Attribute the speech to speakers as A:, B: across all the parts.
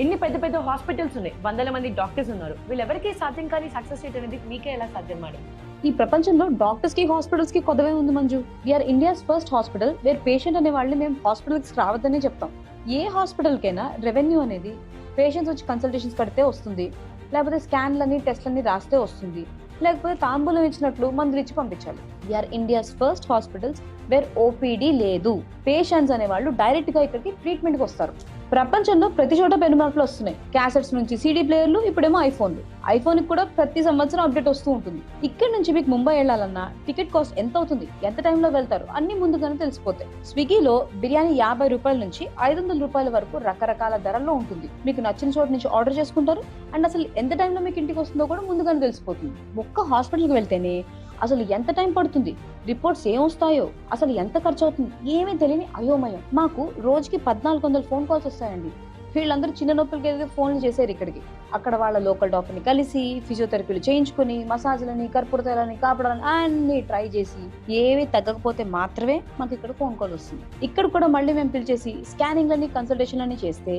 A: ఇన్ని పెద్ద పెద్ద హాస్పిటల్స్ ఉన్నాయి, వందల మంది డాక్టర్స్ ఉన్నారు. వీళ్ళెవరికీ సాధ్యం కానీ సక్సెస్ రేట్ అనేది మీకే ఎలా సాధ్యం మేడం?
B: ఈ ప్రపంచంలో డాక్టర్స్ కి హాస్పిటల్స్ కి కొదవే ఉంది Manju. We're India's first hospital where patient అనే వాళ్ళని మేము హాస్పిటల్స్ రావద్దనే చెప్తాం. ఏ హాస్పిటల్ కైనా రెవెన్యూ అనేది పేషెంట్స్ వచ్చి కన్సల్టేషన్స్ కడితే వస్తుంది, లేకపోతే స్కాన్లని టెస్ట్లని రాస్తే వస్తుంది, లేకపోతే తాంబూలం ఇచ్చినట్లు మందులు ఇచ్చి పంపించాలి. We're India's first hospitals where OPD లేదు. పేషెంట్స్ అనే వాళ్ళు డైరెక్ట్ గా ఇక్కడికి ట్రీట్మెంట్ కి వస్తారు. ప్రపంచంలో ప్రతి చోట పెనుమార్పులు వస్తున్నాయి. క్యాసెట్స్ నుంచి సీడీ ప్లేయర్లు, ఇప్పుడేమో ఐఫోన్లు. ఐఫోన్ కి కూడా ప్రతి సంవత్సరం అప్డేట్ వస్తూ ఉంటుంది. ఇక్కడ నుంచి మీకు ముంబై వెళ్ళాలన్నా టికెట్ కాస్ట్ ఎంత అవుతుంది, ఎంత టైంలో వెళ్తారు అన్ని ముందుగానే తెలిసిపోతాయి. స్విగ్గీలో బిర్యానీ 50 రూపాయల నుంచి 500 రూపాయల వరకు రకరకాల ధరల్లో ఉంటుంది. మీకు నచ్చిన చోట నుంచి ఆర్డర్ చేసుకుంటారు. అండ్ అసలు ఎంత టైంలో మీకు ఇంటికి వస్తుందో కూడా ముందుగానే తెలిసిపోతుంది. ఒక్క హాస్పిటల్కి వెళ్తేనే అసలు ఎంత టైం పడుతుంది, రిపోర్ట్స్ ఏం వస్తాయో, అసలు ఎంత ఖర్చు అవుతుంది, ఏమీ తెలియని అయోమయం. మాకు రోజుకి 1400 ఫోన్ కాల్స్ వస్తాయండి. వీళ్ళందరూ చిన్న నొప్పులకి ఏదైతే ఫోన్లు చేశారు ఇక్కడికి. అక్కడ వాళ్ళ లోకల్ డాక్టర్ని కలిసి ఫిజియోథెరపీలు చేయించుకుని మసాజ్లని, కర్పూరతైలని, కాపడాలని అన్ని ట్రై చేసి ఏవి తగ్గకపోతే మాత్రమే మాకు ఇక్కడ ఫోన్ కాల్ వస్తుంది. ఇక్కడ కూడా మళ్ళీ మేము పిలిచేసి స్కానింగ్లని, కన్సల్టేషన్లని చేస్తే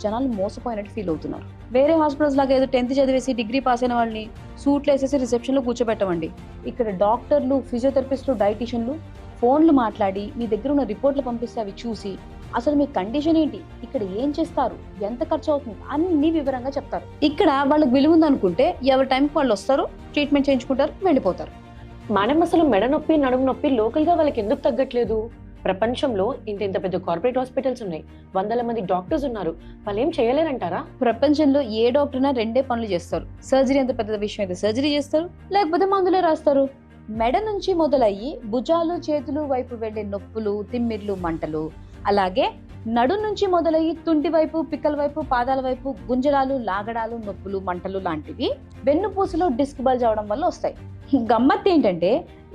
B: జనాలు మోసపోయినట్టు ఫీల్ అవుతున్నారు. వేరే హాస్పిటల్స్ లాగా ఏదో 10th చదివేసి డిగ్రీ పాస్ అయిన వాళ్ళని సూట్లు వేసేసి రిసెప్షన్ లో కూర్చోబెట్టమండి. ఇక్కడ డాక్టర్లు, ఫిజియోథెరపిస్టులు, డైటీషియన్లు ఫోన్లు మాట్లాడి మీ దగ్గర ఉన్న రిపోర్ట్లు పంపిస్తే అవి చూసి అసలు మీ కండిషన్ ఏంటి, ఇక్కడ ఏం చేస్తారు, ఎంత ఖర్చు అవుతుంది అన్ని వివరంగా చెప్తారు. ఇక్కడ వాళ్ళకి విలువ ఉందనుకుంటే ఎవరి టైంకి వాళ్ళు వస్తారు, ట్రీట్మెంట్ చేయించుకుంటారు, వెళ్ళిపోతారు.
A: మేడం అసలు మెడ నొప్పి, నడుము నొప్పి లోకల్ గా వాళ్ళకి ఎందుకు తగ్గట్లేదు? ప్రపంచంలో ఇంత పెద్ద కార్పొరేట్ హాస్పిటల్స్ ఉన్నాయి, వందల మంది డాక్టర్స్ ఉన్నారు, వాళ్ళు ఏం చేయలేరంటారా?
B: ప్రపంచంలో ఏ డాక్టర్ అయినా 2 పనులు చేస్తారు. సర్జరీ ఎంత పెద్ద విషయం అయితే సర్జరీ చేస్తారు, లేకపోతే మందులే రాస్తారు. మెడ నుంచి మొదలయ్యి భుజాలు, చేతులు వైపు వెళ్లే నొప్పులు, తిమ్మిర్లు, మంటలు, అలాగే నడు నుంచి మొదలయ్యి తుంటి వైపు, పిక్కల వైపు, పాదాల వైపు గుంజరాలు, లాగడాలు, నొప్పులు, మంటలు లాంటివి వెన్నుపూసలో డిస్క్ బల్జ్ అవడం వల్ల వస్తాయి. గమ్మత్ ఏంటంటే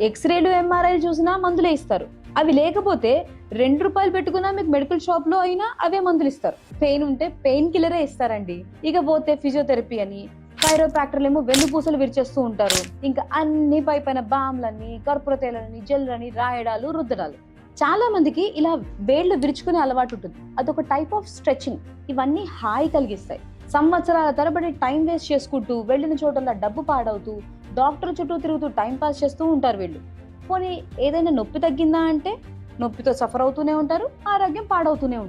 B: ఎక్స్రేలు, ఎంఆర్ఐలు చూసినా మందులే ఇస్తారు. అవి లేకపోతే 2 రూపాయలు పెట్టుకున్నా మీకు మెడికల్ షాప్ లో అయినా అవే మందులు ఇస్తారు. పెయిన్ ఉంటే పెయిన్ కిల్లరే ఇస్తారండి. ఇకపోతే ఫిజియోథెరపీ అని, కైరోప్రాక్టర్లు ఏమో వెన్నుపూసలు విరిచేస్తూ ఉంటారు. ఇంకా అన్ని పైన బామ్లని, కర్పూరతైలని, జెల్లని రాయడాలు, రుద్దడాలు. చాలా మందికి ఇలా వేళ్లు విరుచుకునే అలవాటు ఉంటుంది. అదొక టైప్ ఆఫ్ స్ట్రెచింగ్. ఇవన్నీ హాయి కలిగిస్తాయి. సంవత్సరాల తరబడి టైం వేస్ట్ చేసుకుంటూ, వెళ్ళిన చోటల్లా డబ్బు పాడవుతూ, డాక్టర్ చుట్టూ తిరుగుతూ టైం పాస్ చేస్తూ ఉంటారు వీళ్ళు. పోనీ ఏదైనా నొప్పి తగ్గిందా అంటే నొప్పితో సఫర్ అవుతూనే ఉంటారు, ఆరోగ్యం పాడవుతూనే ఉంటుంది.